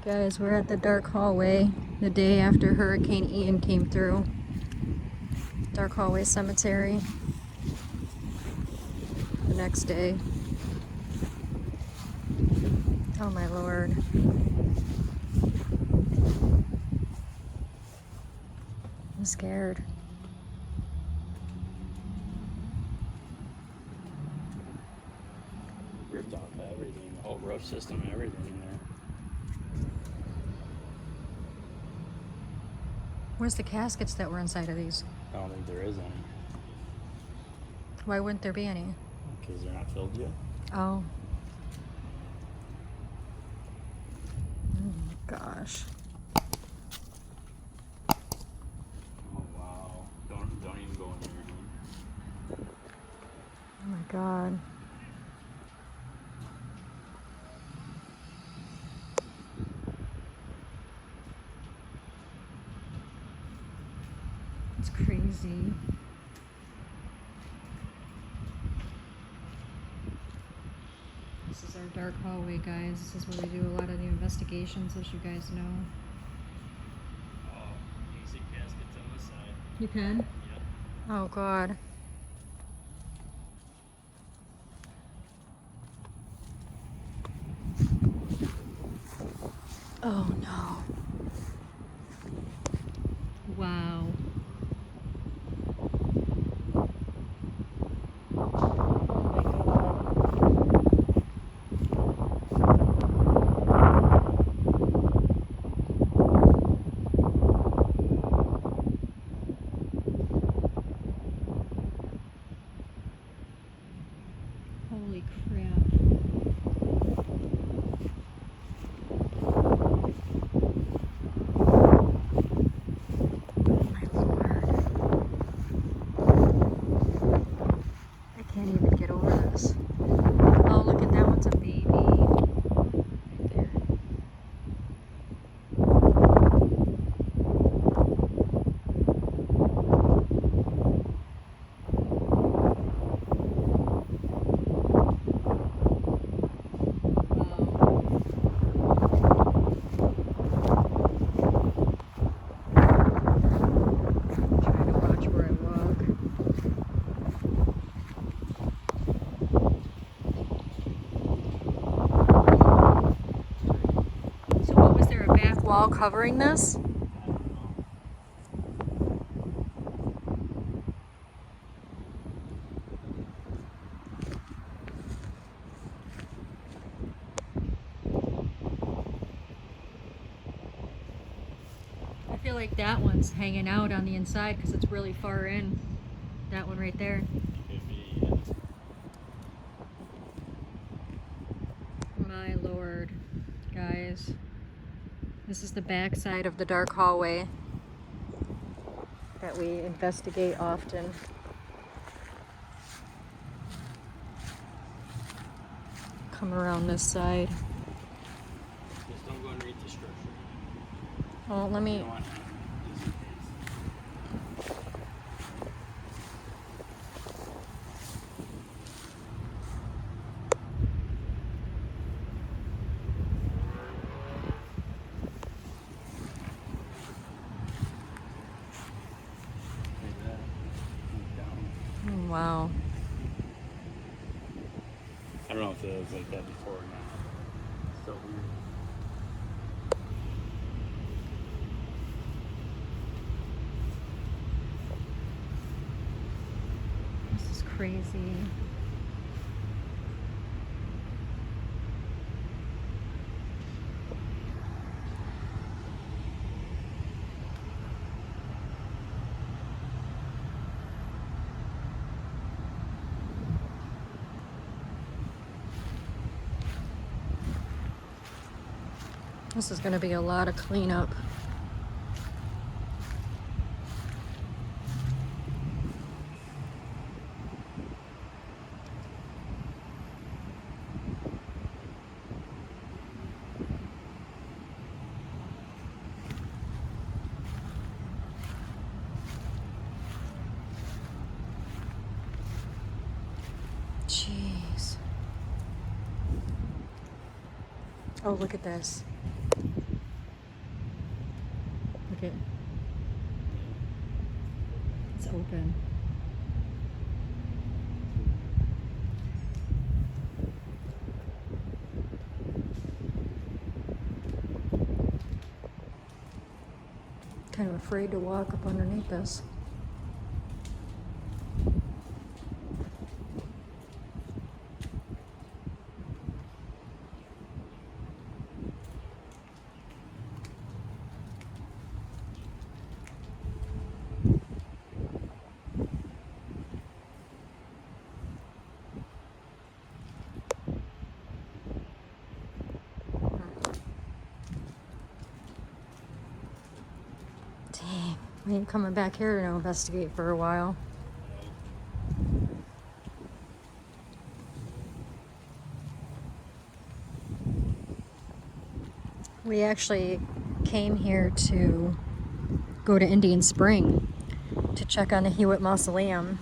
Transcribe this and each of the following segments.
Guys, we're at the dark hallway the day after Hurricane Ian came through. Dark hallway cemetery. The next day. Oh my lord. I'm scared. Ripped off everything, the whole roof system and everything in there. Where's the caskets that were inside of these? I don't think there is any. Why wouldn't there be any? Because they're not filled yet. Oh. Oh my gosh. Oh wow. Don't even go in there, dude. Oh my god. It's crazy. This is our dark hallway, guys. This is where we do a lot of the investigations, as you guys know. Oh, you can see caskets on this side. You can? Yeah. Oh god. Oh no. Wow. Holy crap. My lord. I can't even get over this. Oh, look at that one's a baby. Right there. Trying to watch where I walk. So what, was there a back wall covering this? I don't know. I feel like that one's hanging out on the inside because it's really far in. That one right there. Could be, yeah. My lord, guys. This is the back side of the dark hallway that we investigate often. Come around this side. Just don't go and read the structure. Oh, let You me. don't want to. Just in case. Like that. Look down. Wow. I don't know if it was like that before or not. It's so weird. This is crazy. This is going to be a lot of cleanup. Jeez. Oh, look at this. happen. Kind of afraid to walk up underneath this. Dang, we ain't coming back here to investigate for a while. We actually came here to go to Indian Spring to check on the Hewitt Mausoleum.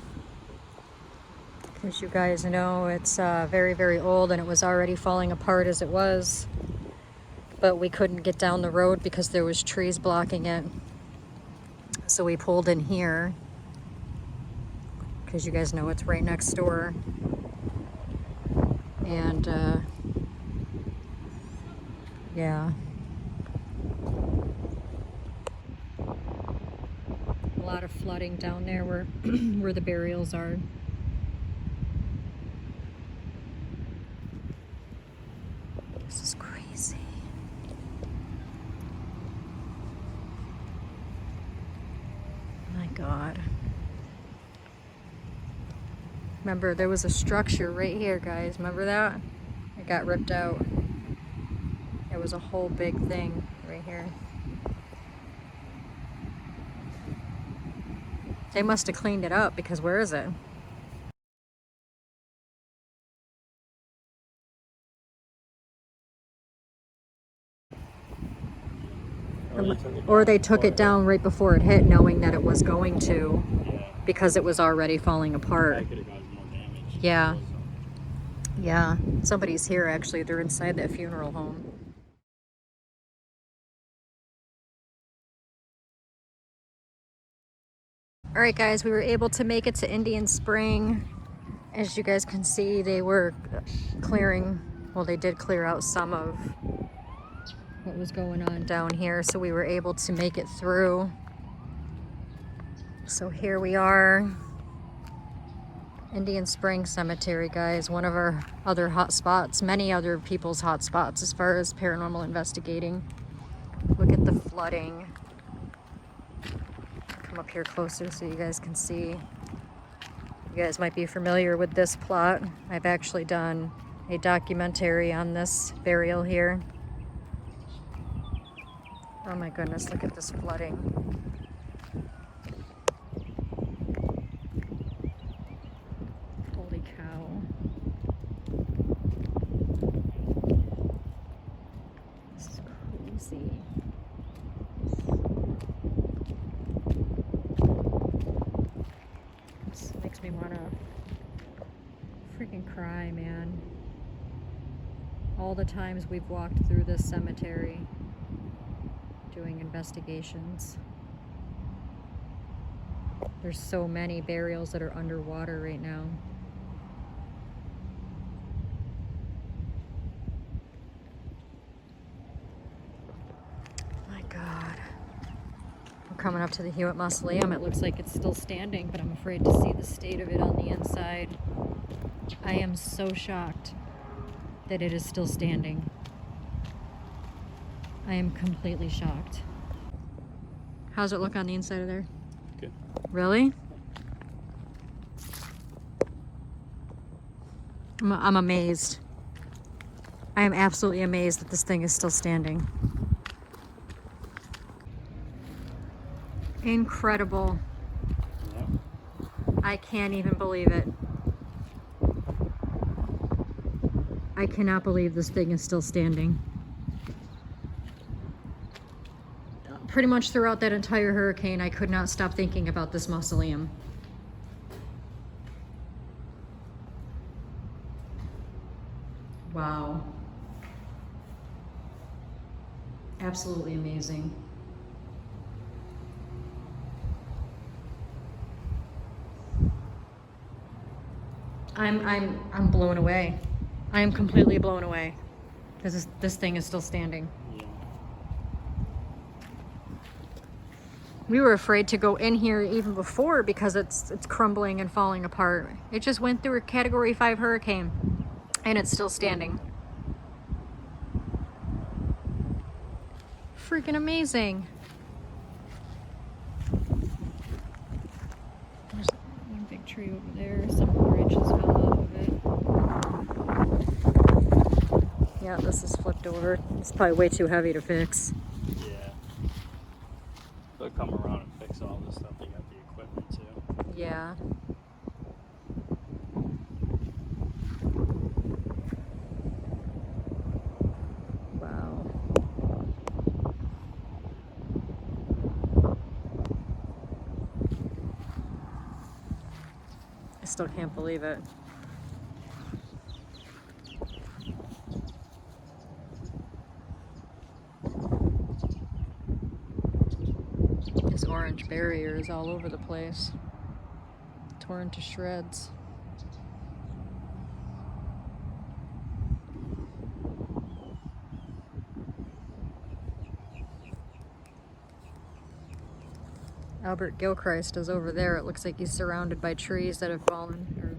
As you guys know, it's very, very old and it was already falling apart as it was. But we couldn't get down the road because there was trees blocking it. So we pulled in here because you guys know it's right next door. And yeah. A lot of flooding down there where where the burials are. This is crazy. My God. Remember, there was a structure right here, guys. Remember that? It got ripped out. It was a whole big thing right here. They must have cleaned it up because where is it? Or they took it down right before it hit, knowing that it was going to, because it was already falling apart. Yeah. Yeah. Somebody's here actually. They're inside that funeral home. All right, guys, we were able to make it to Indian Spring. As you guys can see, they were clearing, well, they did clear out some of what was going on down here, so we were able to make it through. So here we are, Indian Spring Cemetery, guys, one of our other hot spots, many other people's hot spots as far as paranormal investigating. Look at the flooding. Come up here closer so you guys can see. You guys might be familiar with this plot. I've actually done a documentary on this burial here. Oh my goodness, look at this flooding. Holy cow. This is crazy. This makes me want to freaking cry, man. All the times we've walked through this cemetery doing investigations. There's so many burials that are underwater right now. My God. We're coming up to the Hewitt Mausoleum. It looks like it's still standing, but I'm afraid to see the state of it on the inside. I am so shocked that it is still standing. I am completely shocked. How's it look on the inside of there? Good. Really? I'm amazed. I am absolutely amazed that this thing is still standing. Incredible. Yeah. I can't even believe it. I cannot believe this thing is still standing. Pretty much throughout that entire hurricane, I could not stop thinking about this mausoleum. Wow. Absolutely amazing. I'm blown away. I am completely blown away. Because this thing is still standing. Yeah. We were afraid to go in here even before because it's crumbling and falling apart. It just went through a Category 5 hurricane and it's still standing. Freaking amazing. There's one big tree over there. Some branches fell off of it. Yeah, this is flipped over. It's probably way too heavy to fix. Yeah. They'll come around and fix all this stuff. They got the equipment too. Yeah. Wow. I still can't believe it. This orange barrier is all over the place. Torn to shreds. Albert Gilchrist is over there. It looks like he's surrounded by trees that have fallen, or,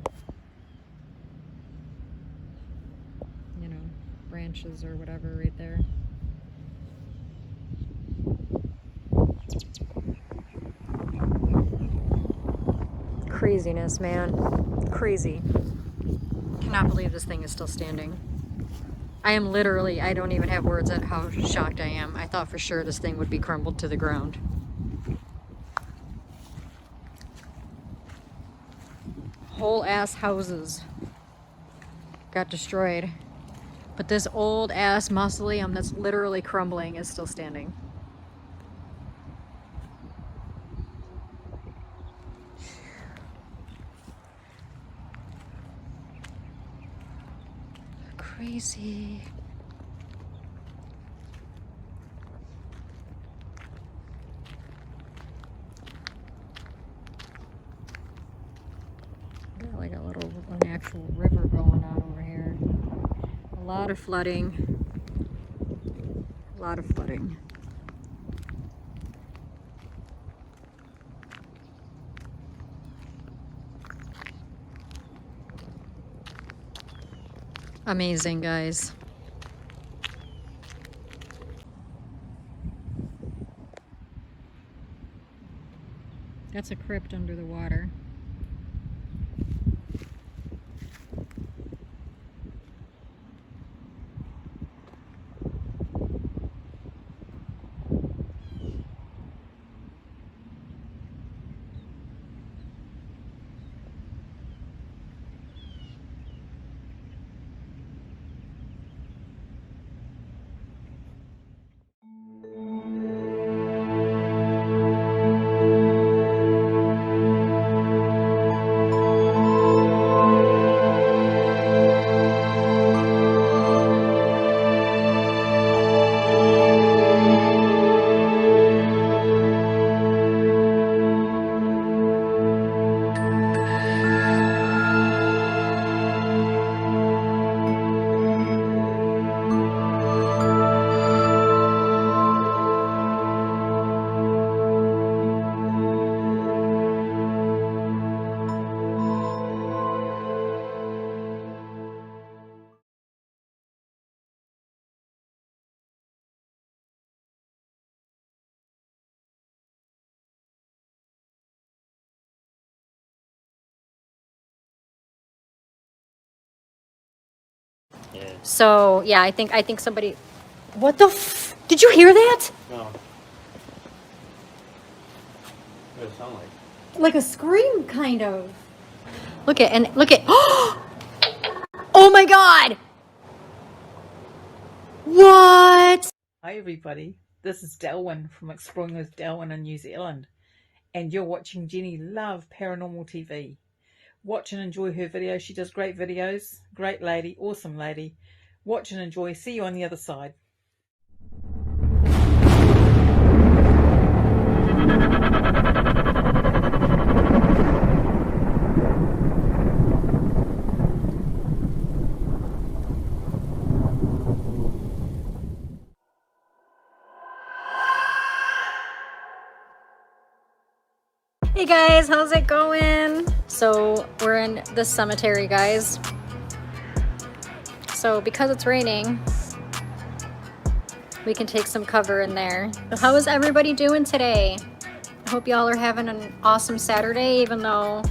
you know, branches or whatever right there. Craziness, man. Crazy. Cannot believe this thing is still standing. I am literally, I don't even have words at how shocked I am. I thought for sure this thing would be crumbled to the ground. Whole ass houses got destroyed. But this old ass mausoleum that's literally crumbling is still standing. Crazy. Got like an actual river going on over here. A lot of flooding. A lot of flooding. Amazing, guys. That's a crypt under the water. Yeah. So yeah, I think somebody. What the? Did you hear that? No. What does it sound like? Like a scream, kind of. Look at Oh my God! What? Hi everybody, this is Delwyn from Exploring with Delwyn in New Zealand, and you're watching Jenny Love Paranormal TV. Watch and enjoy her videos. She does great videos. Great lady, awesome lady. Watch and enjoy. See you on the other side. Hey guys, how's it going? So we're in the cemetery, guys. So because it's raining, we can take some cover in there. So how is everybody doing today? I hope y'all are having an awesome Saturday, even though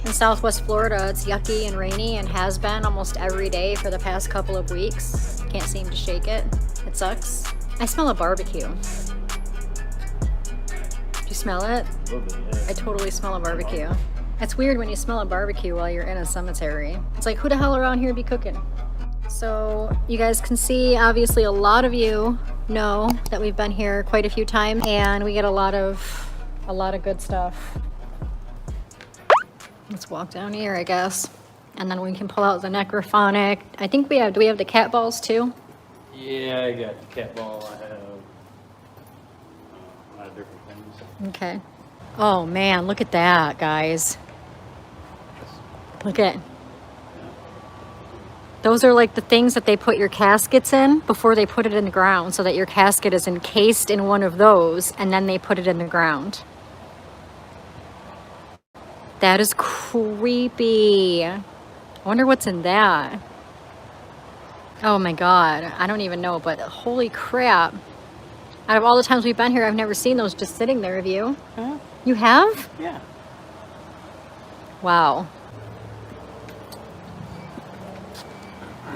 in Southwest Florida it's yucky and rainy and has been almost every day for the past couple of weeks. Can't seem to shake it. It sucks. I smell a barbecue. Do you smell it? A little bit, yeah. I totally smell a barbecue. It's weird when you smell a barbecue while you're in a cemetery. It's like, who the hell around here be cooking? So you guys can see, obviously a lot of you know that we've been here quite a few times and we get a lot of good stuff. Let's walk down here, I guess. And then we can pull out the Necrophonic. I think do we have the cat balls too? Yeah, I got the cat ball. I have a lot of different things. Okay. Oh man, look at that, guys. Look at. Those are like the things that they put your caskets in before they put it in the ground, so that your casket is encased in one of those and then they put it in the ground. That is creepy. I wonder what's in that. Oh my God, I don't even know, but holy crap. Out of all the times we've been here, I've never seen those just sitting there. Have you? Huh? You have? Yeah. Wow.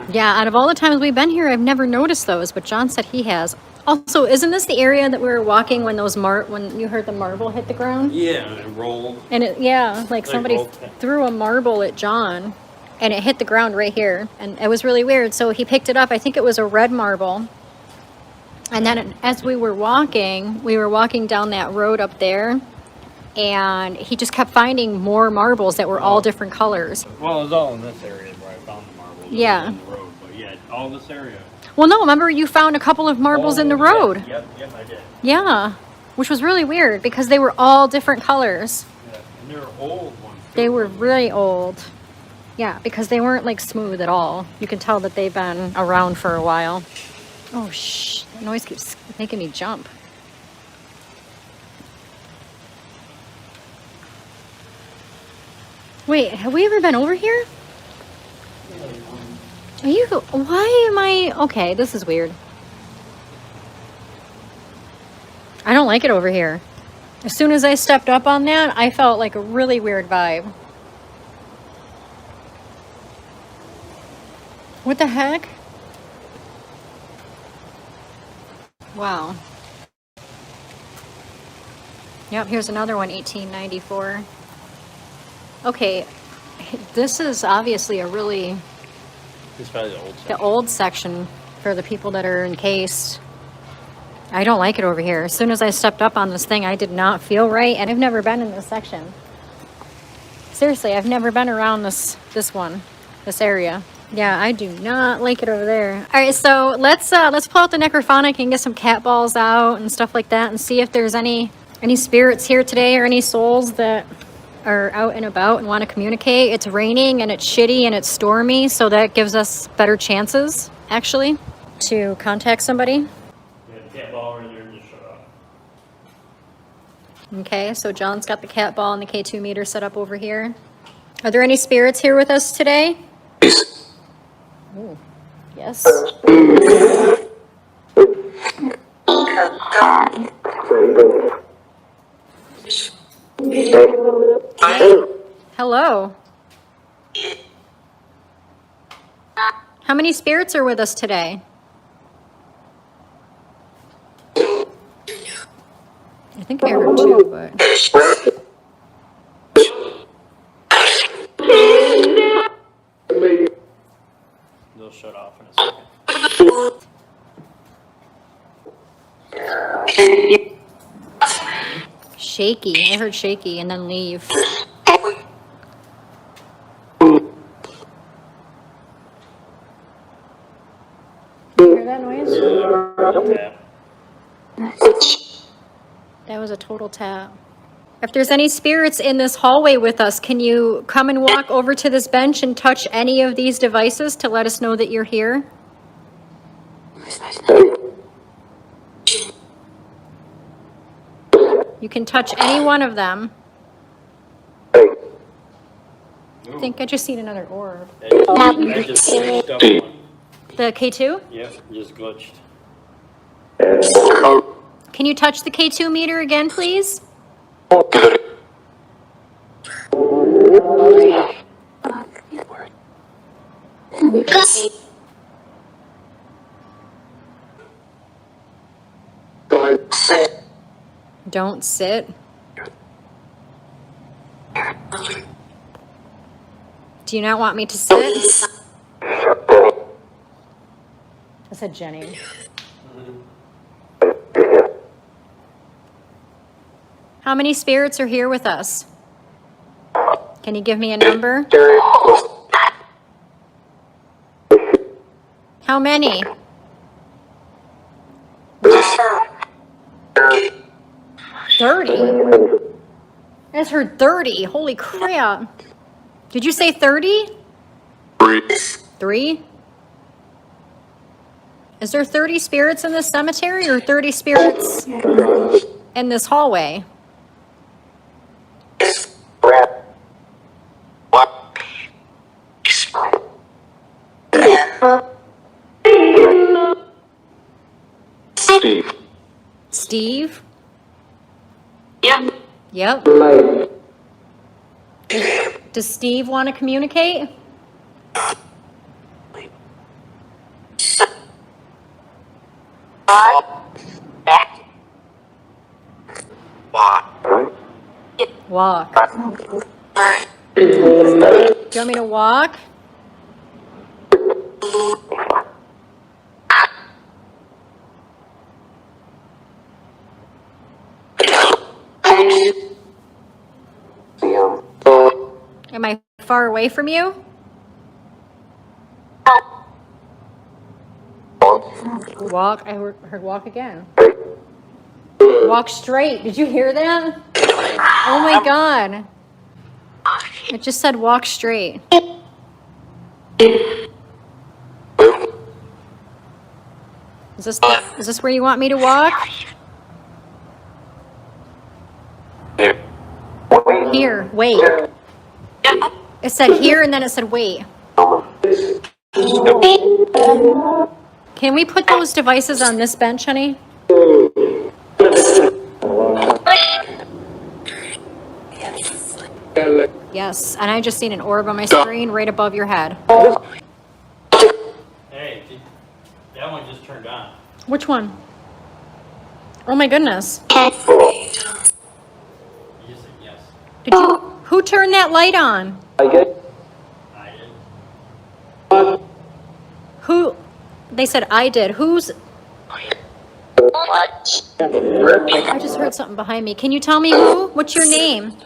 Yeah, out of all the times we've been here, I've never noticed those, but John said he has. Also, isn't this the area that we were walking when when you heard the marble hit the ground? Yeah, and it rolled. And like somebody threw a marble at John and it hit the ground right here. And it was really weird. So he picked it up. I think it was a red marble. And then as we were walking down that road up there, and he just kept finding more marbles that were all different colors. Well, it was all in this area where I found the marbles. Yeah. On the road, but yeah, all this area. Well, no, remember you found a couple of marbles in the road. Yep, I did. Yeah, which was really weird because they were all different colors. Yeah, and they were old ones. They were really old. Yeah, because they weren't like smooth at all. You can tell that they've been around for a while. Oh, shh, that noise keeps making me jump. Wait, have we ever been over here? Why am I, okay, this is weird. I don't like it over here. As soon as I stepped up on that, I felt like a really weird vibe. What the heck? Wow. Yep, here's another one, 1894. Okay, this is obviously a really... It's probably the old section. The old section for the people that are encased. I don't like it over here. As soon as I stepped up on this thing, I did not feel right, and I've never been in this section. Seriously, I've never been around this area. Yeah, I do not like it over there. All right, so let's pull out the Necrophonic and get some cat balls out and stuff like that, and see if there's any spirits here today or any souls that are out and about and want to communicate. It's raining and it's shitty and it's stormy, so that gives us better chances, actually, to contact somebody. Yeah, the cat ball right there just shut off. Okay, so John's got the cat ball and the K2 meter set up over here. Are there any spirits here with us today? Ooh, yes. Hello. How many spirits are with us today? I think I heard two, but... They'll shut off in a second. Shaky. I heard shaky and then leave. You hear that noise? That was a total tap. If there's any spirits in this hallway with us, can you come and walk over to this bench and touch any of these devices to let us know that you're here? You can touch any one of them. I think I just seen another orb. I just glitched up one. The K2? Yep, just glitched. Can you touch the K2 meter again, please? Don't sit. Do you not want me to sit? I said Jenny. How many spirits are here with us? Can you give me a number? How many? 30? I just heard 30. Holy crap. Did you say 30? 3? Is there 30 spirits in this cemetery or 30 spirits in this hallway? Steve? Yep. Does Steve want to communicate? Walk. Do you want me to walk? Am I far away from you? Walk. I heard walk again. Walk straight. Did you hear that? Oh my God. It just said walk straight. Is this where you want me to walk? Here, wait. It said here and then it said wait. Can we put those devices on this bench, honey? Yes, and I just seen an orb on my screen right above your head. Hey, that one just turned on. Which one? Oh my goodness. You just said yes. Who turned that light on? I did. Who? They said I did. Who's? I just heard something behind me. Can you tell me who? What's your name?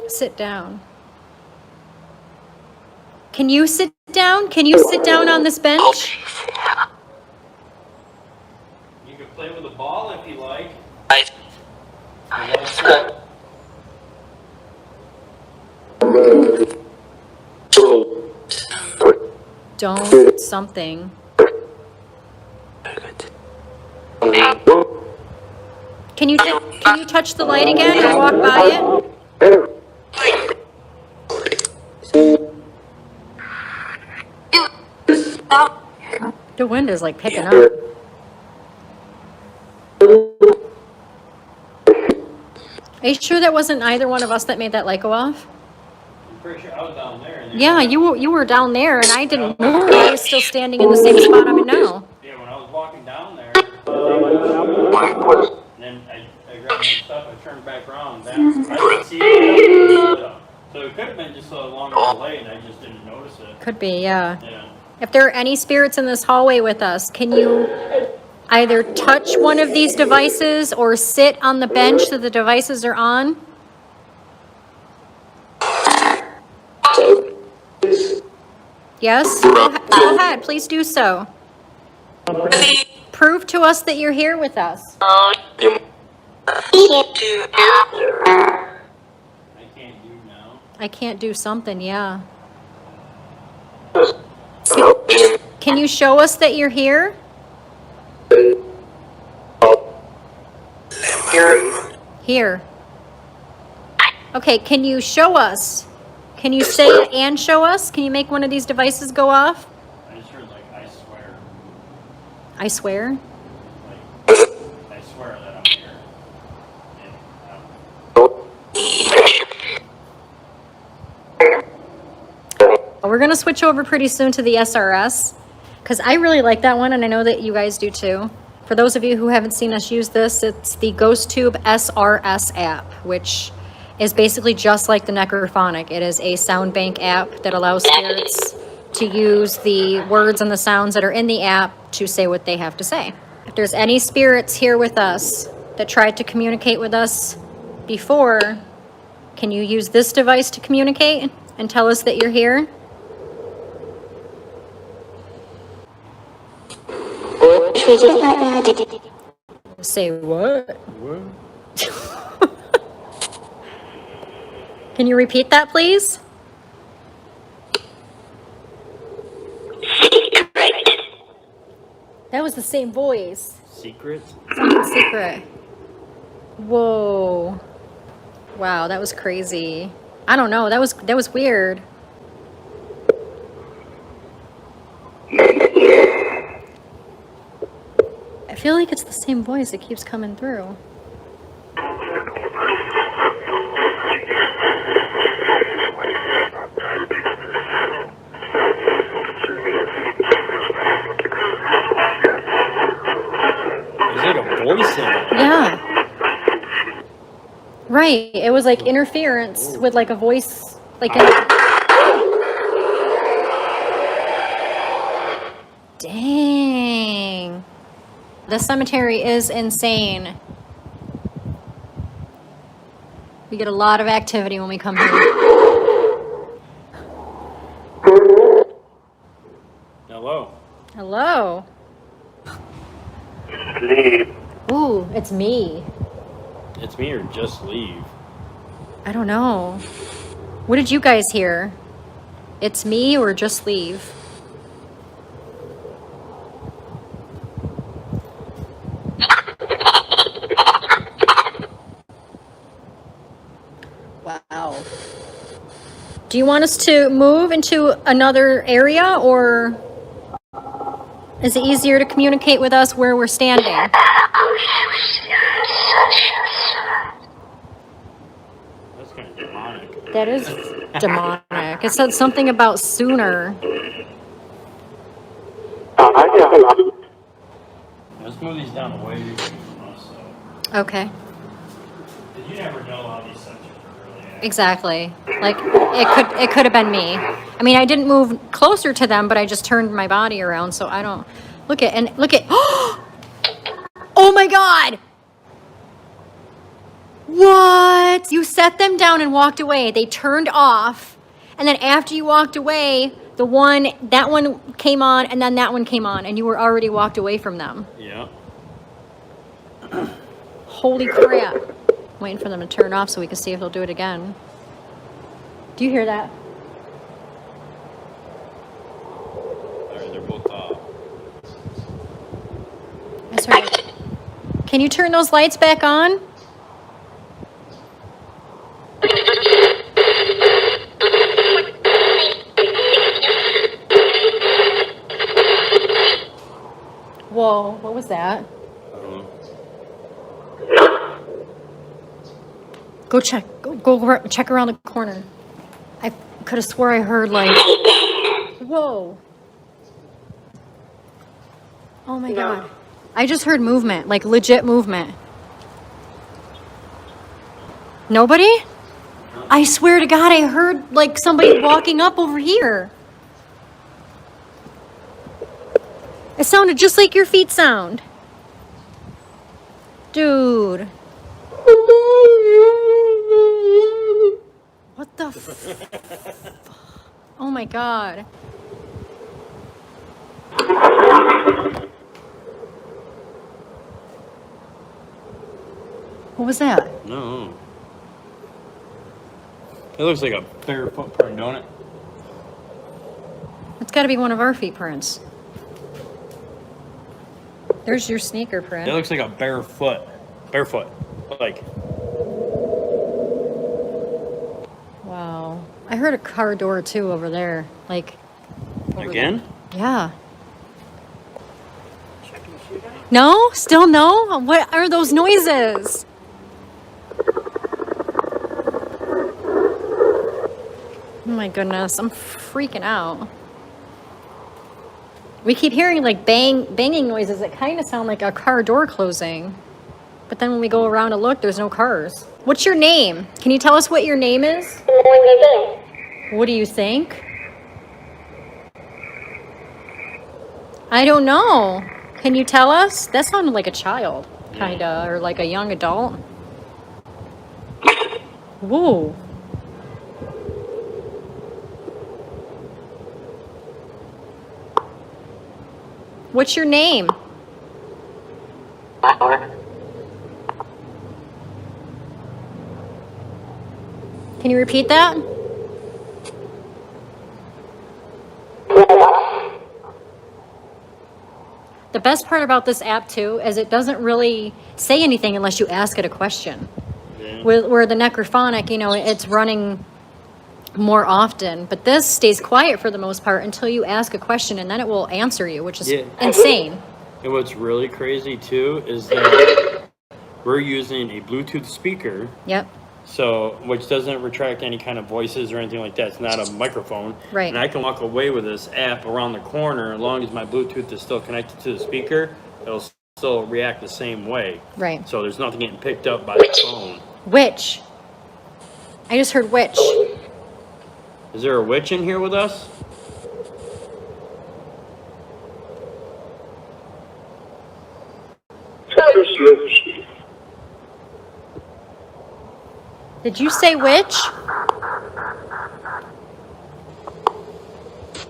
Sit down. Can you sit down? Can you sit down on this bench? You can play with a ball if you like. Don't something. Can you touch the light again and walk by it? The wind is like picking up. Are you sure that wasn't either one of us that made that light go off? I'm pretty sure I was down there. And Yeah, you were down there and I didn't move. I was still standing in the same spot I'm in now. Yeah, when I was walking down there, and then I grabbed my stuff and turned back around. I didn't see it. So it could have been just a longer delay and I just didn't notice it. Could be, yeah. Yeah. If there are any spirits in this hallway with us, can you either touch one of these devices or sit on the bench that the devices are on? Yes? Go ahead, please do so. Prove to us that you're here with us. I can't do now. I can't do something, yeah. Can you show us that you're here? Here. Okay, can you show us? Can you say it and show us? Can you make one of these devices go off? I just heard like, I swear. I swear. Like, I swear that I'm here. And, We're gonna switch over pretty soon to the SRS because I really like that one, and I know that you guys do too. For those of you who haven't seen us use this, it's the GhostTube SRS app, which is basically just like the Necrophonic. It is a sound bank app that allows spirits to use the words and the sounds that are in the app to say what they have to say. If there's any spirits here with us that tried to communicate with us before, can you use this device to communicate and tell us that you're here? Say what? what? Can you repeat that, please? That was the same voice. Secret? Something secret. Whoa. Wow, that was crazy. I don't know. That was weird. I feel like it's the same voice that keeps coming through. There's like a voice in it. Yeah. Right. It was like interference with like a voice, like Dang. The cemetery is insane. We get a lot of activity when we come here. Hello. Hello. Ooh, it's me. It's me or just leave. I don't know. What did you guys hear? It's me or just leave? Wow. Do you want us to move into another area, or is it easier to communicate with us where we're standing? That's kind of demonic. That is demonic. It said something about sooner. Let's move these down away from us. So. Okay. You never know how these sections are really at. Exactly. Like it could have been me. I mean, I didn't move closer to them, but I just turned my body around, so I don't look at. Oh my God! What? You set them down and walked away. They turned off, and then after you walked away, that one came on, and then that one came on, and you were already walked away from them. Yeah. Holy crap. Waiting for them to turn off so we can see if they'll do it again. Do you hear that? Alright, they're both off. That's right. Can you turn those lights back on? Whoa, what was that? Go check. Go check around the corner. I could have swore I heard like. Whoa. Oh my God. I just heard movement, like legit movement. Nobody? I swear to God, I heard like somebody walking up over here. It sounded just like your feet sound. Dude. What the Oh my God. What was that? No. It looks like a bare footprint, don't it? It's got to be one of our feet prints. There's your sneaker print. It looks like a bare foot. Barefoot. Like. heard a car door too over there. Like over Again? there. Yeah. No? Still no? What are those noises? Oh my goodness, I'm freaking out. We keep hearing like banging noises that kind of sound like a car door closing. But then when we go around to look, there's no cars. What's your name? Can you tell us what your name is? What do you think? I don't know. Can you tell us? That sounded like a child, kinda, or like a young adult. Whoa. What's your name? Can you repeat that? The best part about this app too is it doesn't really say anything unless you ask it a question. Yeah. Where the Necrophonic, you know, it's running more often, but this stays quiet for the most part until you ask a question, and then it will answer you, which is insane. And what's really crazy too is that we're using a Bluetooth speaker. Yep. So, which doesn't retract any kind of voices or anything like that. It's not a microphone. Right. And I can walk away with this app around the corner as long as my Bluetooth is still connected to the speaker. It'll still react the same way. Right. So there's nothing getting picked up by the phone. Witch. I just heard witch. Is there a witch in here with us? Did you say witch?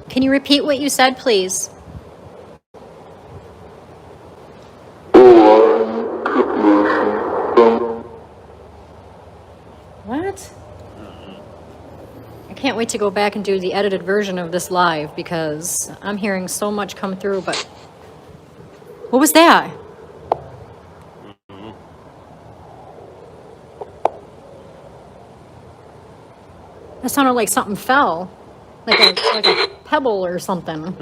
Can you repeat what you said, please? What? I can't wait to go back and do the edited version of this live because I'm hearing so much come through, but what was that? That sounded like something fell, like a pebble or something.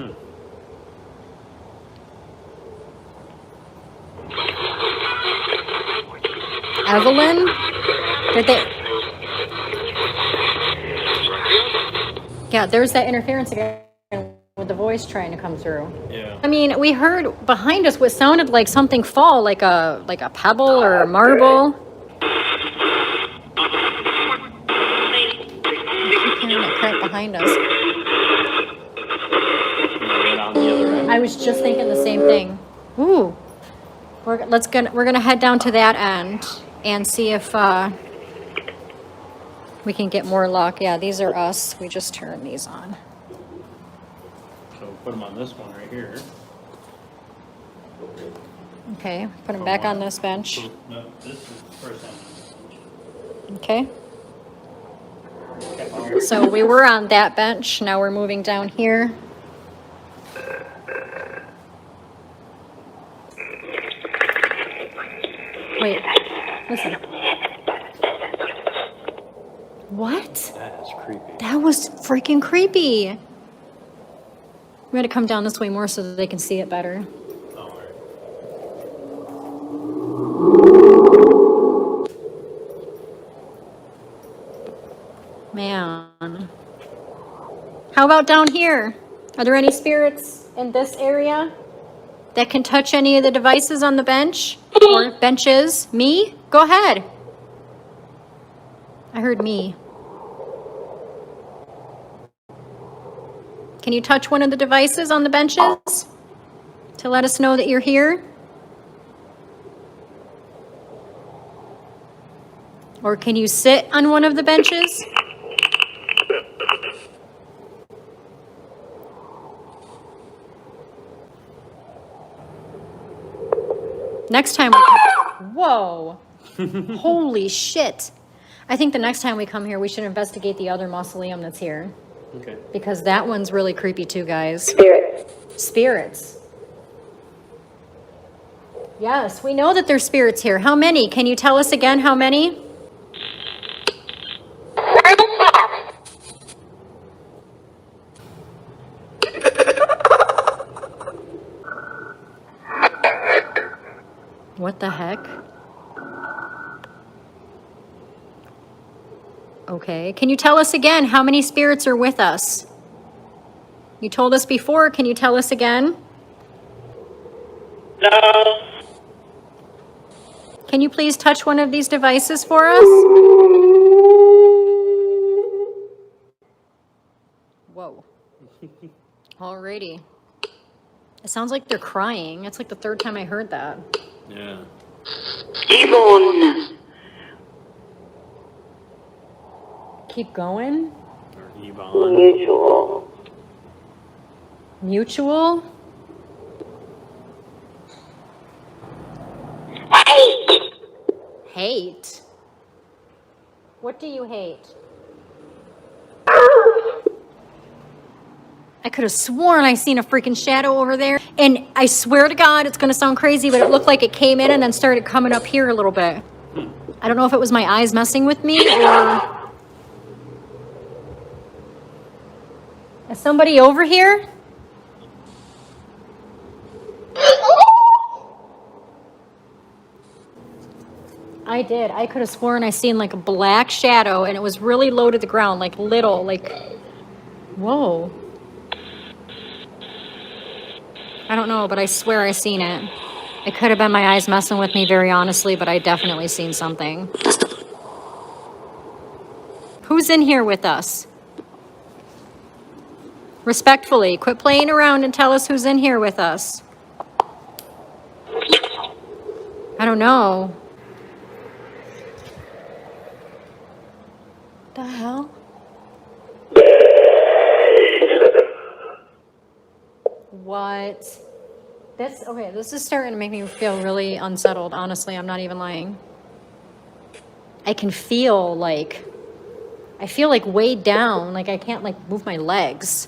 Evelyn? Did they? Yeah, there's that interference again with the voice trying to come through. Yeah. I mean, we heard behind us what sounded like something fall, like a pebble or a marble. Hearing it crack behind us. I was just thinking the same thing. Ooh, we're gonna head down to that end and see if we can get more luck. Yeah, these are us. We just turned these on. So put them on this one right here. Okay, put them back on this bench. No, this is the first time. Okay. So we were on that bench. Now we're moving down here. Wait, listen. What? That is creepy. That was freaking creepy. We gotta come down this way more so that they can see it better. Oh, all right. Man. How about down here? Are there any spirits in this area that can touch any of the devices on the bench or benches? Me? Go ahead. I heard me. Can you touch one of the devices on the benches to let us know that you're here? Or can you sit on one of the benches? Next time we come, whoa, holy shit. I think the next time we come here, we should investigate the other mausoleum that's here. Okay. Because that one's really creepy too, guys. Spirits. Spirits. Yes, we know that there's spirits here. How many? Can you tell us again how many? What the heck? Okay, can you tell us again how many spirits are with us? You told us before, can you tell us again? No. Can you please touch one of these devices for us? Whoa. Alrighty. It sounds like they're crying. It's like the third time I heard that. Yeah. Yvonne. Keep going. Or Yvonne. Mutual. Mutual? Hate. Hate? What do you hate? I could have sworn I seen a freaking shadow over there. And I swear to God, it's going to sound crazy, but it looked like it came in and then started coming up here a little bit. I don't know if it was my eyes messing with me or... Is somebody over here? I did. I could have sworn I seen like a black shadow and it was really low to the ground, like little, like... Whoa. I don't know, but I swear I seen it. It could have been my eyes messing with me, very honestly, but I definitely seen something. Who's in here with us? Respectfully, quit playing around and tell us who's in here with us. I don't know. The hell? What? This is starting to make me feel really unsettled. Honestly, I'm not even lying. I can feel like, I feel like weighed down, like I can't like move my legs.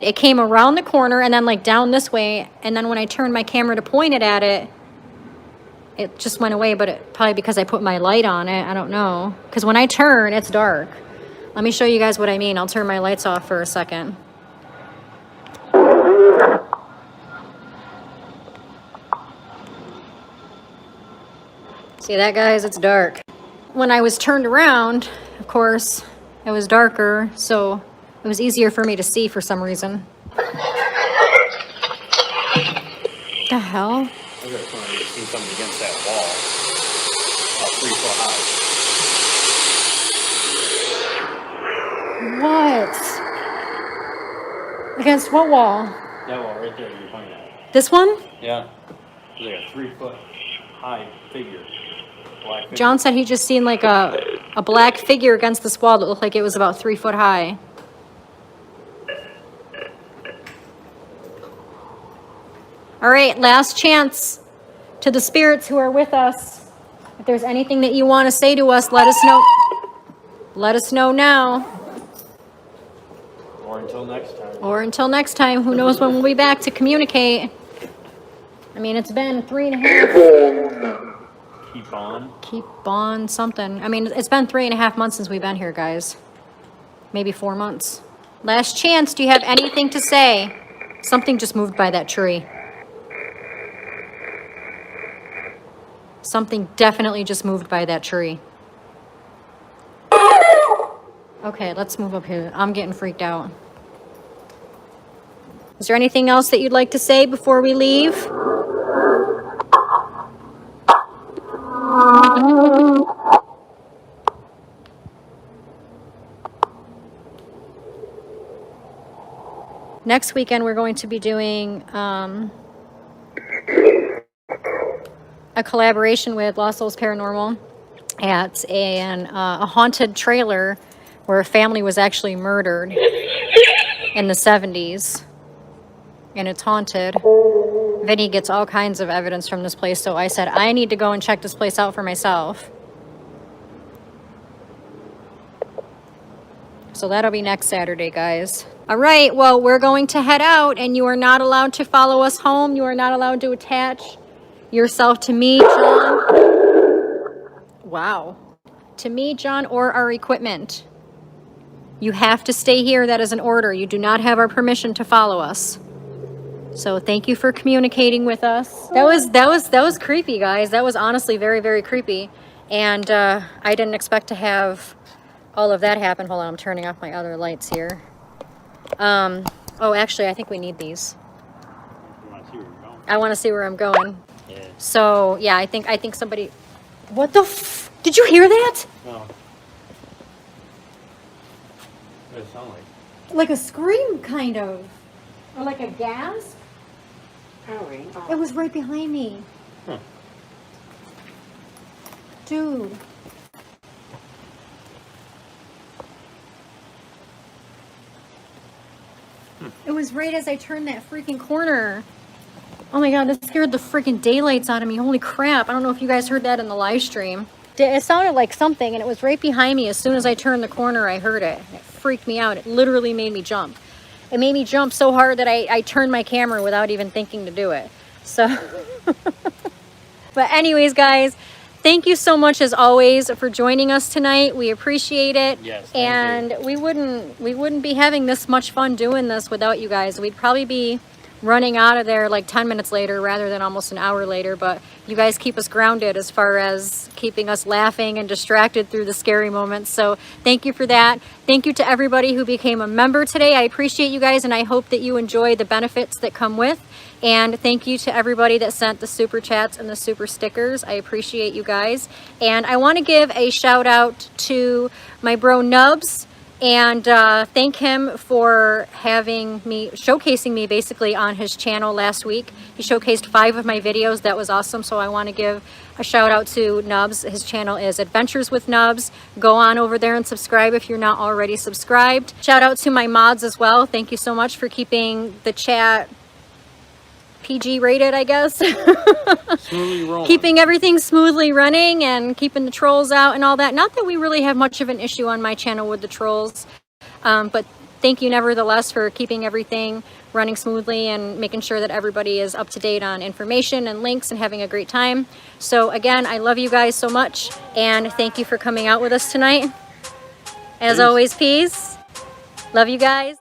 It came around the corner and then like down this way, and then when I turned my camera to point it at it, it just went away, but it probably because I put my light on it, I don't know. Because when I turn, it's dark. Let me show you guys what I mean. I'll turn my lights off for a second. See that, guys? It's dark. When I was turned around, of course, it was darker, so it was easier for me to see for some reason. The hell? I could have sworn I seen something against that wall. About 3 foot high. What? Against what wall? That wall right there you're pointing at. This one? Yeah. There's like a 3 foot high figure. Black figure. John said he just seen like a black figure against this wall that looked like it was about 3 foot high. All right, last chance to the spirits who are with us. If there's anything that you want to say to us, let us know. Let us know now. Or until next time. Or until next time. Who knows when we'll be back to communicate. I mean, it's been 3.5. Keep on. Keep on something. I mean, it's been 3.5 months since we've been here, guys. Maybe 4 months. Last chance. Do you have anything to say? Something just moved by that tree. Something definitely just moved by that tree. Okay, let's move up here. I'm getting freaked out. Is there anything else that you'd like to say before we leave? Next weekend, we're going to be doing a collaboration with Lost Souls Paranormal at a haunted trailer where a family was actually murdered in the 70s. And it's haunted. Vinny gets all kinds of evidence from this place, so I said, I need to go and check this place out for myself. So that'll be next Saturday, guys. All right, well, we're going to head out, and you are not allowed to follow us home. You are not allowed to attach yourself to me, John. Wow. To me, John, or our equipment. You have to stay here. That is an order. You do not have our permission to follow us. So thank you for communicating with us. That was creepy, guys. That was honestly very, very creepy. And I didn't expect to have all of that happen. Hold on, I'm turning off my other lights here. Oh, actually, I think we need these. You want to see where we're going? I want to see where I'm going. Yeah. So yeah, I think somebody. What the? Did you hear that? No. What does it sound like? Like a scream, kind of, or like a gasp. It was right behind me. Huh. Dude. It was right as I turned that freaking corner. Oh my god, that scared the freaking daylights out of me. Holy crap. I don't know if you guys heard that in the live stream. It sounded like something, and it was right behind me. As soon as I turned the corner, I heard it. It freaked me out. It literally made me jump. It made me jump so hard that I turned my camera without even thinking to do it. So, but anyways, guys, thank you so much as always for joining us tonight. We appreciate it. Yes, and we wouldn't be having this much fun doing this without you guys. We'd probably be running out of there like 10 minutes later rather than almost an hour later, but you guys keep us grounded as far as keeping us laughing and distracted through the scary moments. So thank you for that. Thank you to everybody who became a member today. I appreciate you guys, and I hope that you enjoy the benefits that come with. And thank you to everybody that sent the super chats and the super stickers. I appreciate you guys. And I want to give a shout out to my bro Nubs, and thank him for showcasing me basically on his channel last week. He showcased 5 of my videos. That was awesome. So I want to give a shout out to Nubs. His channel is Adventures with Nubs. Go on over there and subscribe if you're not already subscribed. Shout out to my mods as well. Thank you so much for keeping the chat PG rated, I guess. Smoothly rolling. Keeping everything smoothly running and keeping the trolls out and all that. Not that we really have much of an issue on my channel with the trolls, but thank you nevertheless for keeping everything running smoothly and making sure that everybody is up to date on information and links and having a great time. So again, I love you guys so much, and thank you for coming out with us tonight. As always, peace. Love you guys.